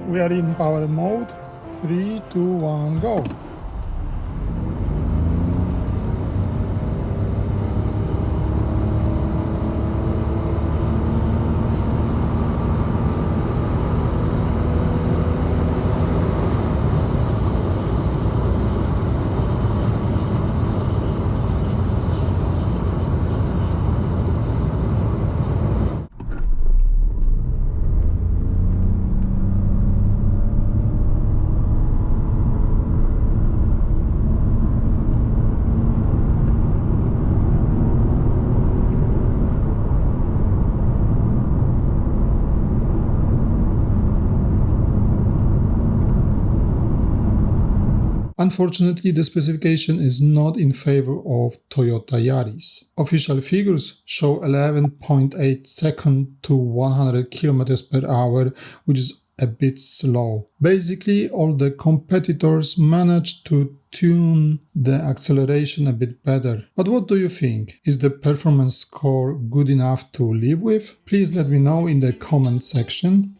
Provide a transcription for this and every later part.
We are in power mode. 3, 2, 1, go. Unfortunately, the specification is not in favor of Toyota Yaris. Official figures show 11.8 seconds to 100 km per hour, which is a bit slow. Basically, all the competitors managed to tune the acceleration a bit better. But what do you think? Is the performance score good enough to live with? Please let me know in the comment section.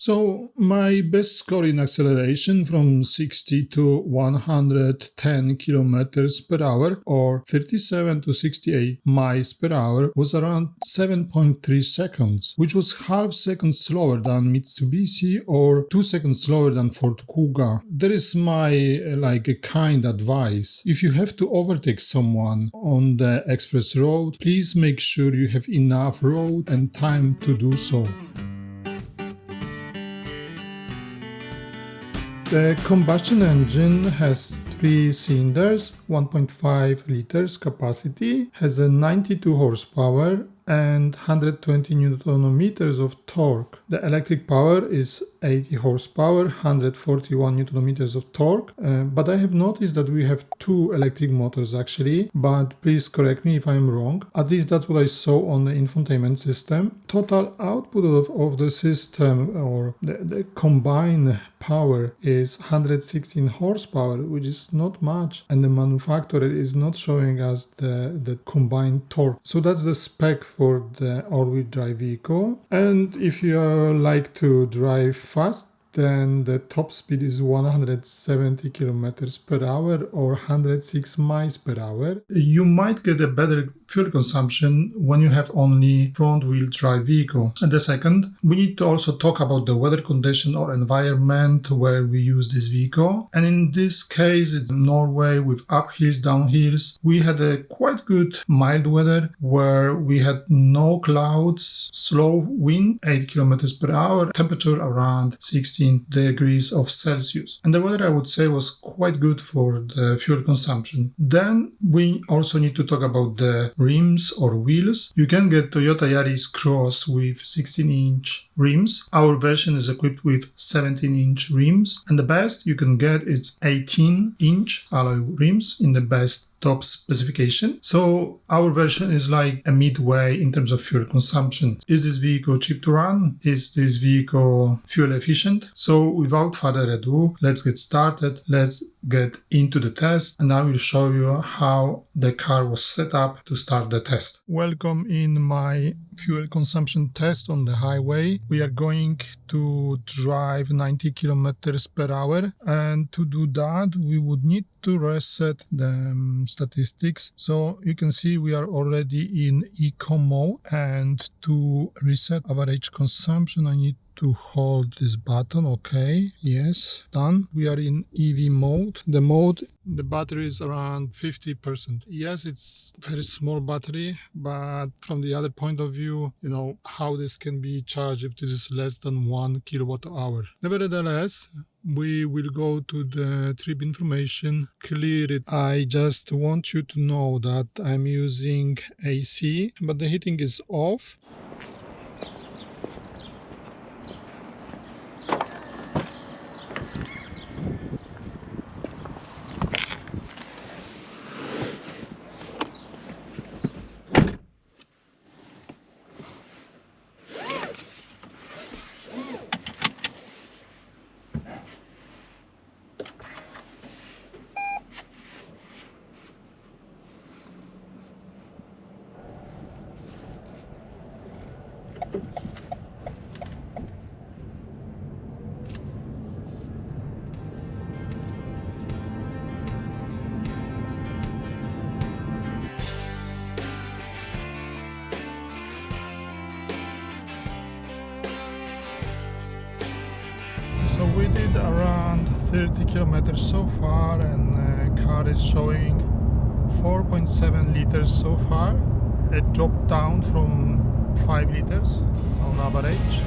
So my best score in acceleration from 60 to 110 kilometers per hour or 37 to 68 miles per hour was around 7.3 seconds, which was half second slower than Mitsubishi or 2 seconds slower than Ford Kuga. There is my a kind advice. If you have to overtake someone on the express road, please make sure you have enough road and time to do so. The combustion engine has 3 cylinders, 1.5 liters capacity, has a 92 horsepower and 120 Newton meters of torque. The electric power is 80 horsepower, 141 Newton meters of torque, but I have noticed that we have 2 electric motors actually, but please correct me if I'm wrong. At least that's what I saw on the infotainment system. Total output of the system, or the combined power, is 116 horsepower, which is not much, and the manufacturer is not showing us the combined torque. So that's the spec for the all-wheel drive vehicle. And if you like to drive fast, then the top speed is 170 kilometers per hour or 106 miles per hour. You might get a better fuel consumption when you have only front-wheel drive vehicle. And the second, we need to also talk about the weather condition or environment where we use this vehicle. And in this case, it's Norway with uphills, downhills. We had a quite good mild weather where we had no clouds, slow wind, 8 kilometers per hour, temperature around 16 degrees of Celsius. And the weather, I would say, was quite good for the fuel consumption. Then we also need to talk about the rims or wheels. You can get Toyota Yaris Cross with 16-inch rims. Our version is equipped with 17-inch rims, and the best you can get is 18-inch alloy rims in the best top specification. So our version is like a midway in terms of fuel consumption. Is this vehicle cheap to run? Is this vehicle fuel efficient? So without further ado, let's get started. Let's get into the test, and I will show you how the car was set up to start the test. Welcome in my fuel consumption test on the highway. We are going to drive 90 kilometers per hour, and to do that we would need to reset the statistics. So you can see we are already in eco mode, and to reset average consumption I need to hold this button. Okay, yes, done. We are in EV mode. The battery is around 50%. Yes, it's very small battery, but from the other point of view, how this can be charged if this is less than 1 kilowatt hour. Nevertheless, we will go to the trip information, clear it. I just want you to know that I'm using AC, but the heating is off. So we did around 30 kilometers so far, and the car is showing 4.7 liters so far. It dropped down from 5 liters on average.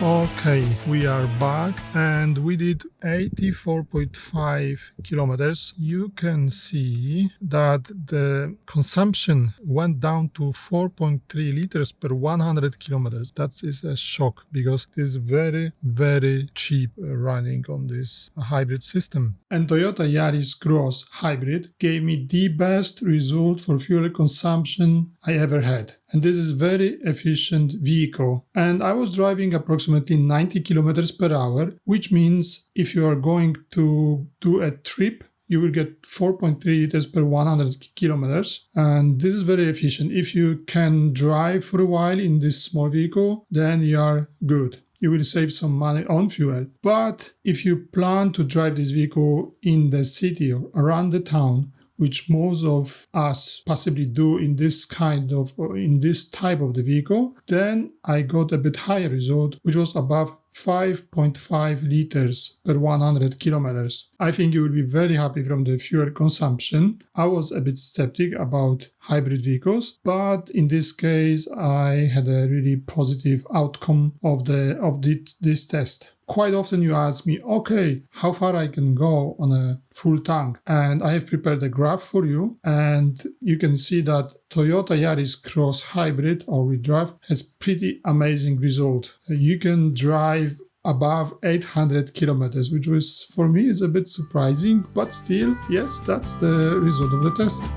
Okay, we are back and we did 84.5 kilometers. You can see that the consumption went down to 4.3 liters per 100 kilometers. That is a shock because it is very, very cheap running on this hybrid system. And Toyota Yaris Cross hybrid gave me the best result for fuel consumption I ever had. And this is very efficient vehicle. And I was driving approximately 90 kilometers per hour, which means if you are going to do a trip, you will get 4.3 liters per 100 kilometers. And this is very efficient. If you can drive for a while in this small vehicle, then you are good. You will save some money on fuel. But if you plan to drive this vehicle in the city or around the town, which most of us possibly do in this type of the vehicle, then I got a bit higher result, which was above 5.5 liters per 100 kilometers. I think you will be very happy from the fuel consumption. I was a bit skeptic about hybrid vehicles, but in this case, I had a really positive outcome of this test. Quite often you ask me, okay, how far I can go on a full tank? And I have prepared a graph for you, and you can see that Toyota Yaris Cross Hybrid all-wheel drive has pretty amazing result. You can drive above 800 kilometers, which was for me is a bit surprising, but still, yes, that's the result of the test.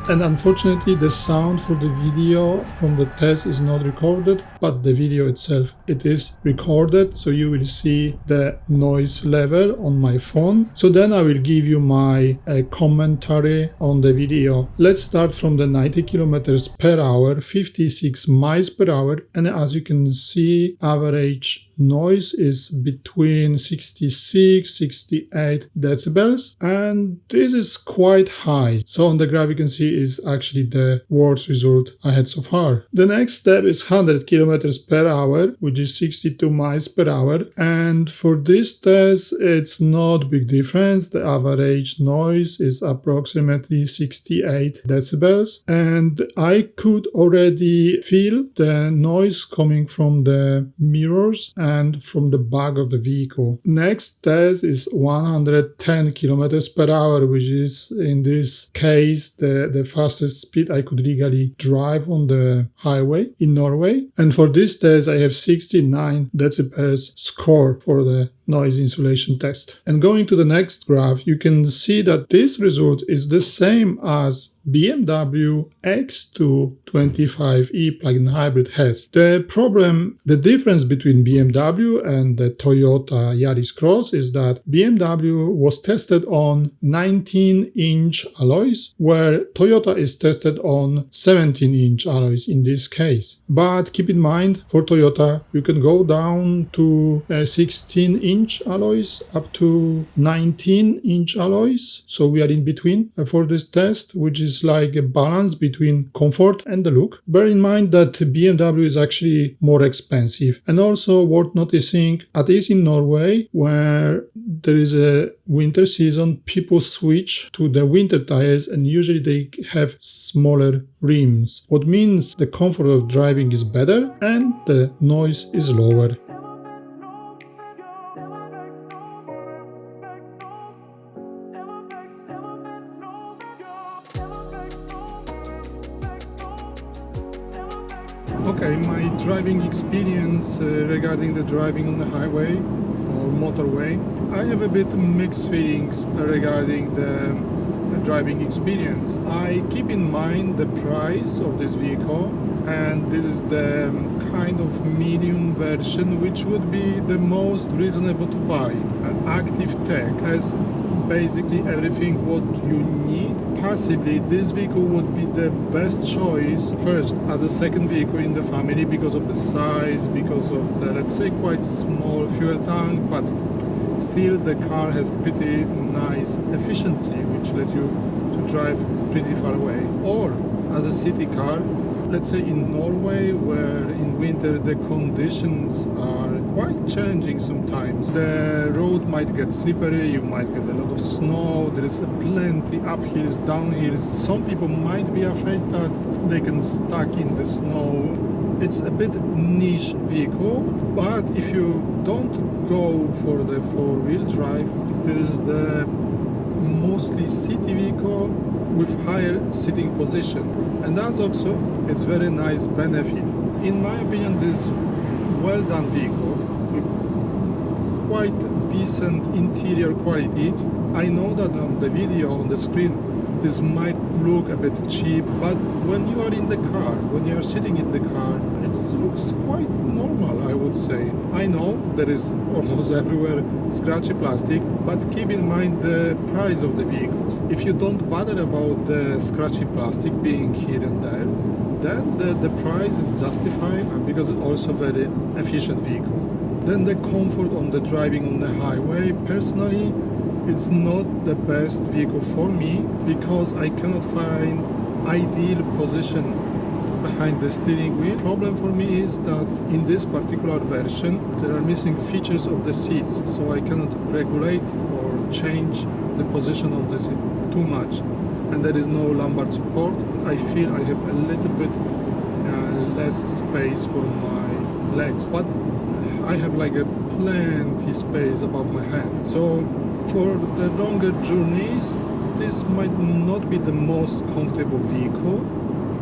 And unfortunately the sound for the video from the test is not recorded, but the video itself, it is recorded, so you will see the noise level on my phone. So then I will give you my commentary on the video. Let's start from the 90 kilometers per hour, 56 miles per hour, and as you can see, average noise is between 66-68 decibels, and this is quite high. So on the graph you can see is actually the worst result I had so far. The next step is 100 kilometers per hour, which is 62 miles per hour, and for this test it's not big difference. The average noise is approximately 68 decibels, and I could already feel the noise coming from the mirrors and from the back of the vehicle. Next test is 110 kilometers per hour, which is in this case the fastest speed I could legally drive on the highway in Norway. And for this test I have 69 decibels score for the noise insulation test. And going to the next graph, you can see that this result is the same as BMW X2 25e plug-in hybrid has. The difference between BMW and the Toyota Yaris Cross is that BMW was tested on 19-inch alloys, where Toyota is tested on 17-inch alloys in this case. But keep in mind, for Toyota, you can go down to 16-inch alloys up to 19-inch alloys. So we are in between for this test, which is like a balance between comfort and the look. Bear in mind that BMW is actually more expensive. And also worth noticing, at least in Norway, where there is a winter season, people switch to the winter tires and usually they have smaller rims. What means the comfort of driving is better and the noise is lower. Okay, my driving experience regarding the driving on the highway or motorway, I have a bit mixed feelings regarding the driving experience. I keep in mind the price of this vehicle, and this is the kind of medium version which would be the most reasonable to buy. An active tech has basically everything what you need. Possibly this vehicle would be the best choice first as a second vehicle in the family because of the size, because of the, let's say, quite small fuel tank, but still the car has pretty nice efficiency which let you to drive pretty far away. Or as a city car, let's say in Norway, where in winter the conditions are quite challenging sometimes. The road might get slippery, you might get a lot of snow, there is plenty uphills, downhills. Some people might be afraid that they can stuck in the snow. It's a bit niche vehicle, but if you don't go for the four-wheel drive, this is the mostly city vehicle with higher sitting position, and that's also it's very nice benefit. In my opinion, this well done vehicle with quite decent interior quality. I know that on the video on the screen this might look a bit cheap, but when you are in the car, when you are sitting in the car, it looks quite normal, I would say. I know there is almost everywhere scratchy plastic, but keep in mind the price of the vehicles. If you don't bother about the scratchy plastic being here and there, then the price is justified because it's also a very efficient vehicle. Then the comfort on the driving on the highway, personally, it's not the best vehicle for me because I cannot find ideal position behind the steering wheel. Problem for me is that in this particular version there are missing features of the seats, so I cannot regulate or change the position of the seat too much, and there is no lumbar support. I feel I have a little bit less space for my legs, but I have like a plenty space above my head. So for the longer journeys, this might not be the most comfortable vehicle,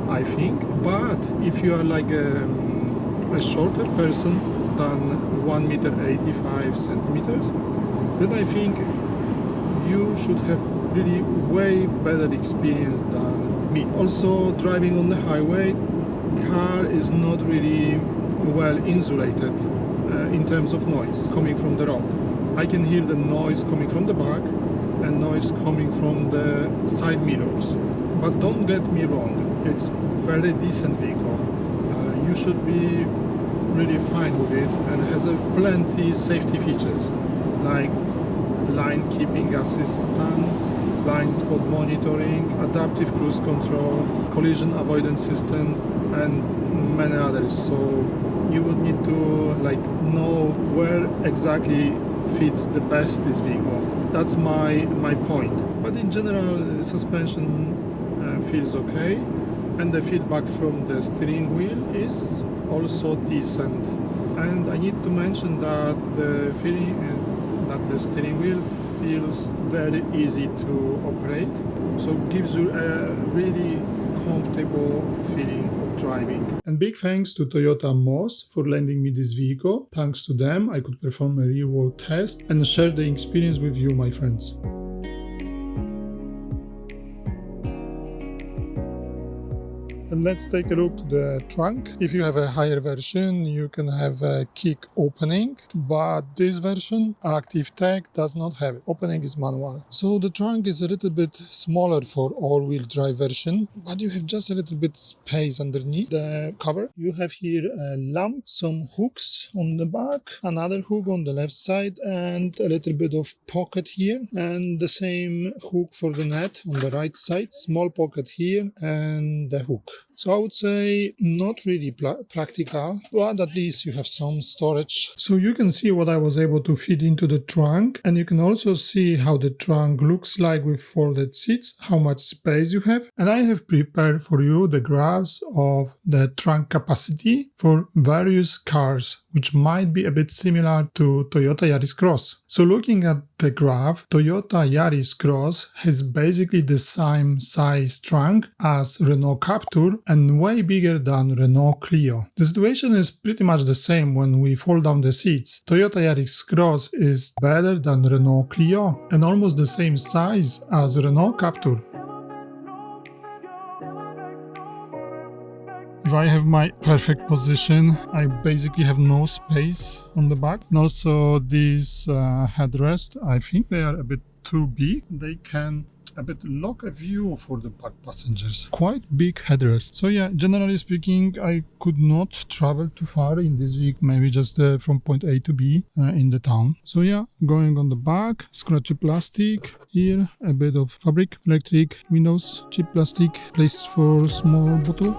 I think. But if you are like a shorter person than 1 meter 85 centimeters, then I think you should have really way better experience than me. Also, driving on the highway, car is not really well insulated in terms of noise coming from the road. I can hear the noise coming from the back and noise coming from the side mirrors. But don't get me wrong, it's very decent vehicle. You should be really fine with it, and has a plenty safety features like line keeping assistance, blind spot monitoring, adaptive cruise control, collision avoidance systems, and many others. So you would need to like know where exactly fits the best this vehicle. That's my point. But in general, suspension feels okay, and the feedback from the steering wheel is also decent. And I need to mention that the steering wheel feels very easy to operate, so it gives you a really comfortable feeling of of driving. And big thanks to Toyota Moss for lending me this vehicle. Thanks to them, I could perform a real-world test and share the experience with you, my friends. And let's take a look to the trunk. If you have a higher version, you can have a kick opening, but this version, Active Tech, does not have it. Opening is manual. So the trunk is a little bit smaller for all-wheel drive version, but you have just a little bit space underneath the cover. You have here a lamp, some hooks on the back, another hook on the left side, and a little bit of pocket here, and the same hook for the net on the right side. Small pocket here, and the hook. So I would say not really practical, but at least you have some storage. So you can see what I was able to fit into the trunk, and you can also see how the trunk looks like with folded seats, how much space you have. And I have prepared for you the graphs of the trunk capacity for various cars, which might be a bit similar to Toyota Yaris Cross. So looking at the graph, Toyota Yaris Cross has basically the same size trunk as Renault Captur and way bigger than Renault Clio. The situation is pretty much the same when we fold down the seats. Toyota Yaris Cross is better than Renault Clio and almost the same size as Renault Captur. If I have my perfect position, I basically have no space on the back. And also these headrests, I think they are a bit too big. They can a bit lock a view for the back passengers. Quite big headrest. So yeah, generally speaking, I could not travel too far in this week, maybe just from point A to B in the town. So yeah, going on the back, scratchy plastic, here a bit of fabric, electric windows, cheap plastic, place for small bottle.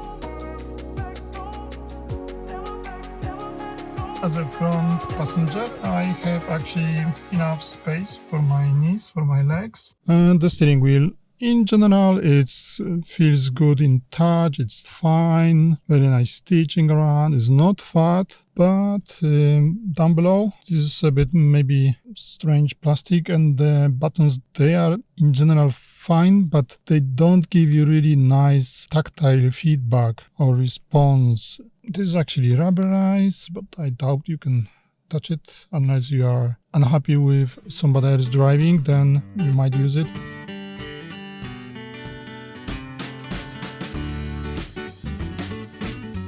As a front passenger, I have actually enough space for my knees, for my legs. And the steering wheel, in general, it feels good in touch, it's fine, very nice stitching around, it's not fat. But down below, this is a bit maybe strange plastic, and the buttons, they are in general fine, but they don't give you really nice tactile feedback or response. This is actually rubberized, but I doubt you can touch it unless you are unhappy with somebody else driving, then you might use it.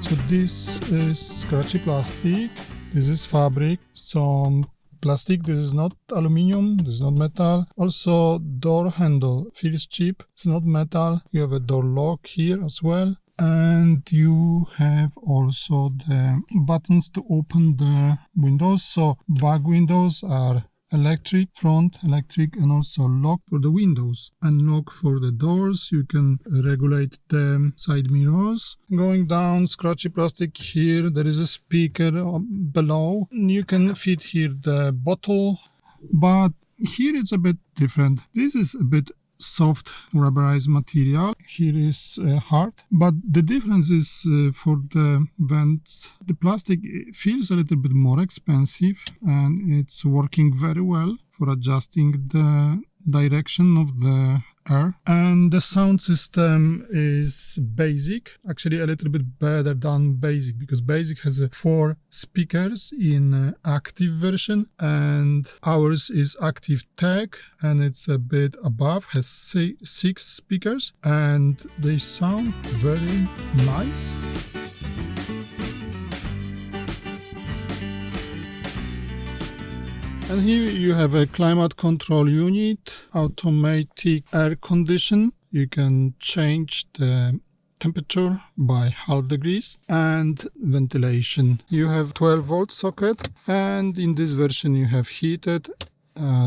So this is scratchy plastic, this is fabric, some plastic, this is not aluminium, this is not metal. Also door handle feels cheap, it's not metal. You have a door lock here as well. And you have also the buttons to open the windows. So back windows are electric, front electric, and also lock for the windows and lock for the doors. You can regulate the side mirrors. Going down, scratchy plastic here, there is a speaker below. You can fit here the bottle, but here it's a bit different. This is a bit soft rubberized material. Here is hard, but the difference is for the vents. The plastic feels a little bit more expensive, and it's working very well for adjusting the direction of the air. And the sound system is basic, actually a little bit better than basic, because basic has 4 speakers in active version, and ours is Active Tech, and it's a bit above, has 6 speakers, and they sound very nice. And here you have a climate control unit, automatic air condition. You can change the temperature by half degrees, and ventilation. You have 12-volt socket, and in this version you have heated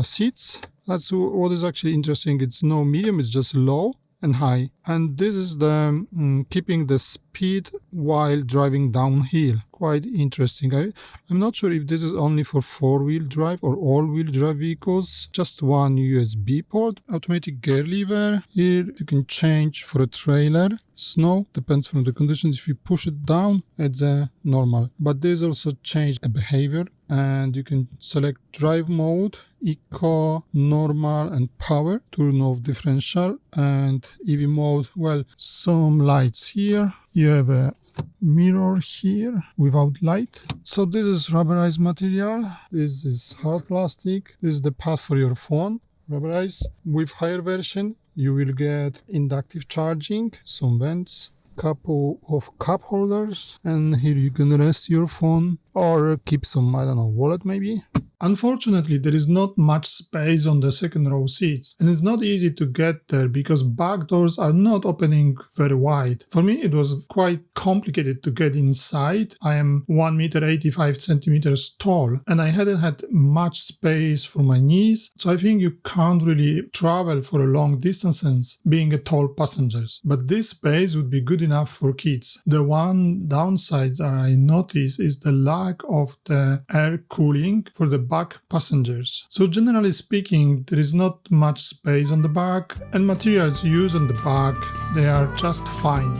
seats. That's what is actually interesting. It's no medium, it's just low and high. And this is the keeping the speed while driving downhill. Quite interesting. I'm not sure if this is only for 4-wheel drive or all-wheel drive vehicles. Just one USB port. Automatic gear lever. Here you can change for a trailer. Snow, depends from the conditions. If you push it down, it's normal. But this also change the behavior, and you can select drive mode, eco, normal, and power. Turn off differential, and EV mode. Well, some lights here. You have a mirror here without light. So this is rubberized material. This is hard plastic. This is the pad for your phone. Rubberized. With higher version, you will get inductive charging, some vents, couple of cup holders, and here you can rest your phone or keep some, I don't know, wallet maybe. Unfortunately, there is not much space on the second row seats, and it's not easy to get there because back doors are not opening very wide. For me, it was quite complicated to get inside. I am 1 meter 85 centimeters tall, and I hadn't had much space for my knees, so I think you can't really travel for a long distances being a tall passenger. But this space would be good enough for kids. The one downside I noticed is the lack of the air cooling for the back passengers. So generally speaking, there is not much space on the back, and materials used on the back, they are just fine.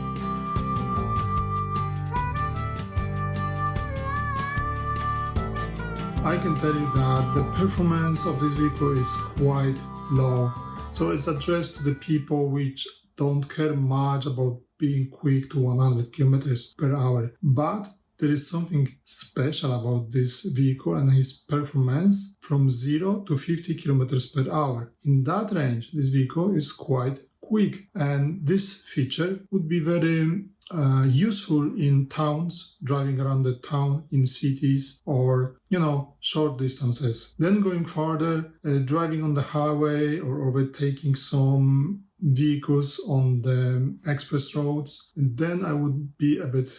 I can tell you that the performance of this vehicle is quite low. So it's addressed to the people which don't care much about being quick to 100 kilometers per hour. But there is something special about this vehicle and its performance from 0 to 50 kilometers per hour. In that range, this vehicle is quite quick, and this feature would be very useful in towns, driving around the town in cities or, short distances. Then going further, driving on the highway or overtaking some vehicles on the express roads, and then I would be a bit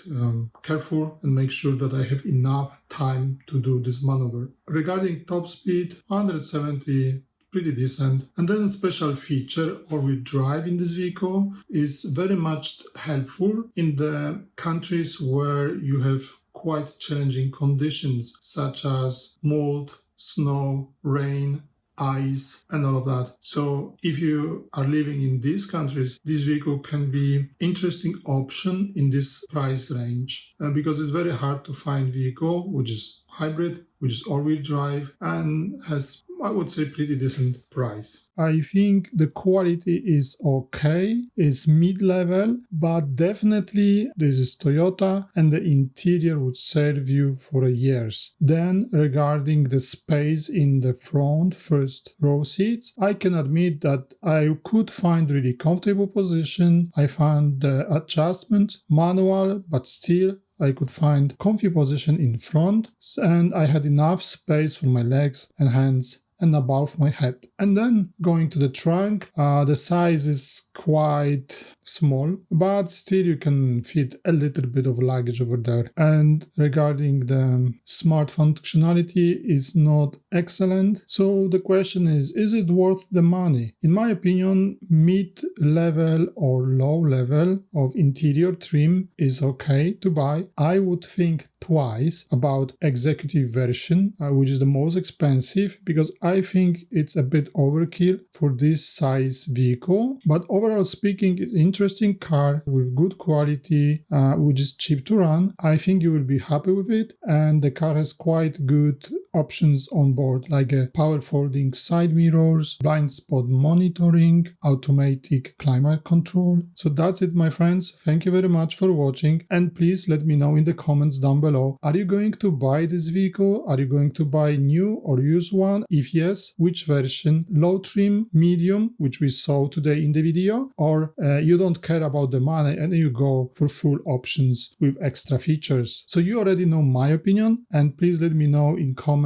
careful and make sure that I have enough time to do this maneuver. Regarding top speed, 170, pretty decent. And then special feature all-wheel drive in this vehicle is very much helpful in the countries where you have quite challenging conditions such as mold, snow, rain, ice, and all of that. So if you are living in these countries, this vehicle can be interesting option in this price range because it's very hard to find vehicle which is hybrid, which is all-wheel drive, and has, I would say, pretty decent price. I think the quality is okay, it's mid-level, but definitely this is Toyota and the interior would serve you for years. Then regarding the space in the front first row seats, I can admit that I could find really comfortable position. I found the adjustment manual, but still I could find comfy position in front, and I had enough space for my legs and hands and above my head. And then going to the trunk, the size is quite small, but still you can fit a little bit of luggage over there. And regarding the smart functionality is not excellent. So the question is it worth the money? In my opinion, mid-level or low level of interior trim is okay to buy. I would think twice about executive version, which is the most expensive, because I think it's a bit overkill for this size vehicle. But overall speaking, it's an interesting car with good quality, which is cheap to run. I think you will be happy with it, and the car has quite good options on board, like a power folding side mirrors, blind spot monitoring, automatic climate control. So that's it, my friends. Thank you very much for watching, and please let me know in the comments down below, are you going to buy this vehicle? Are you going to buy new or used one? If yes, which version? Low trim, medium, which we saw today in the video, or you don't care about the money and you go for full options with extra features? So you already know my opinion, and please let me know in comments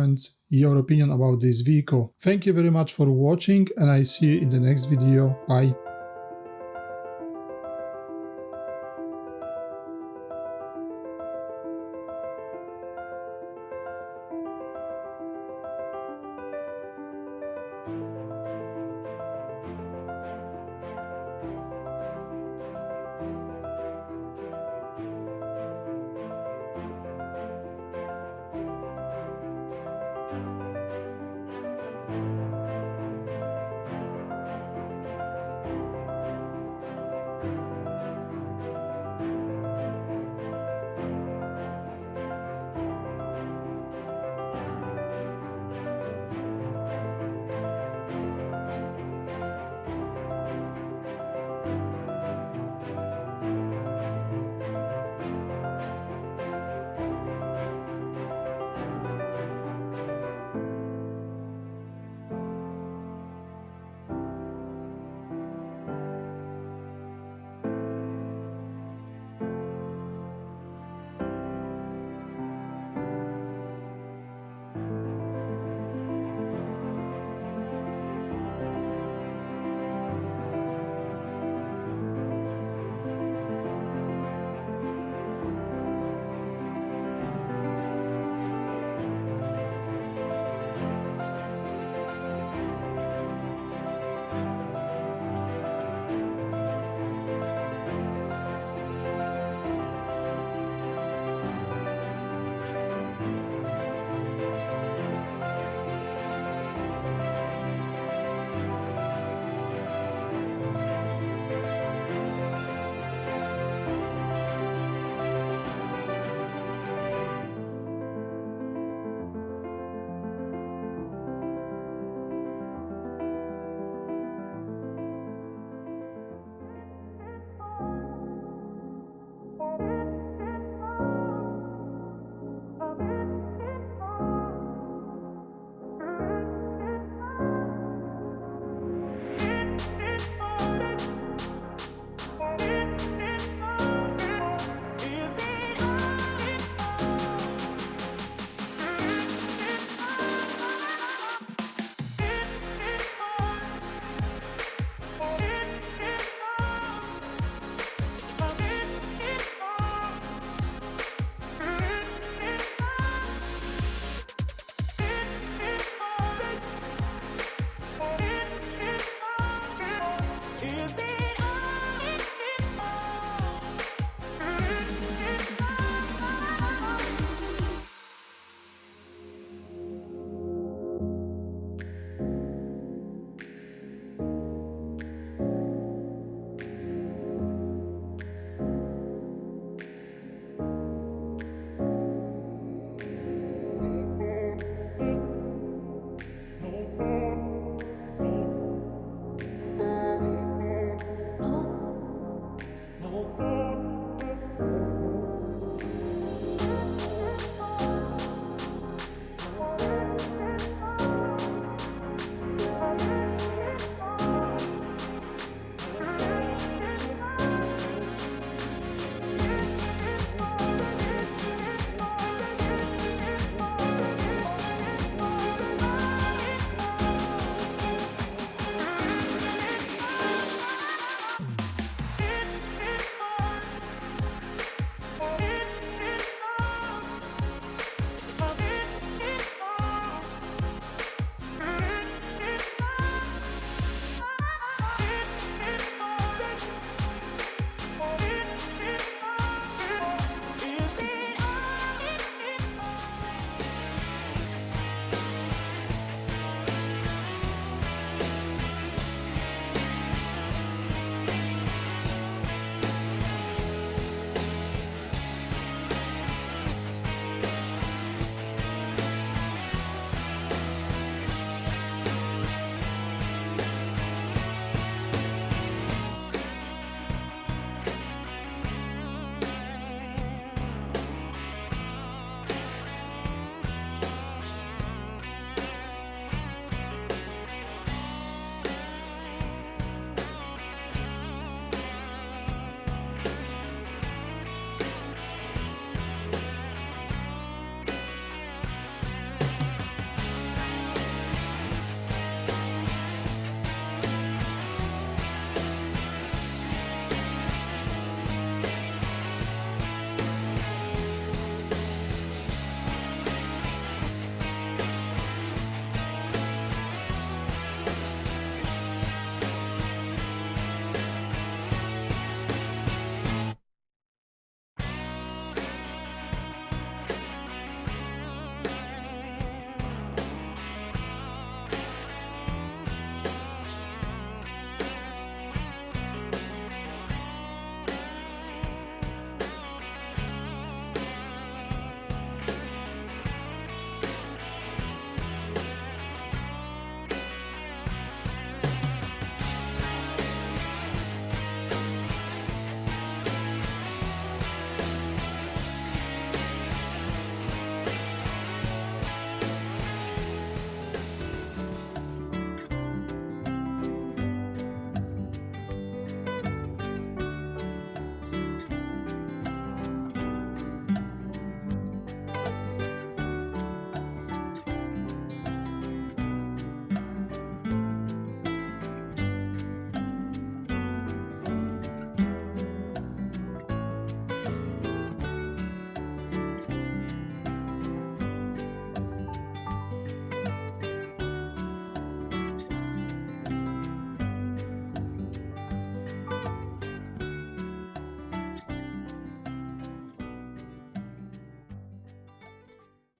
your opinion about this vehicle. Thank you very much for watching, and I see you in the next video. Bye.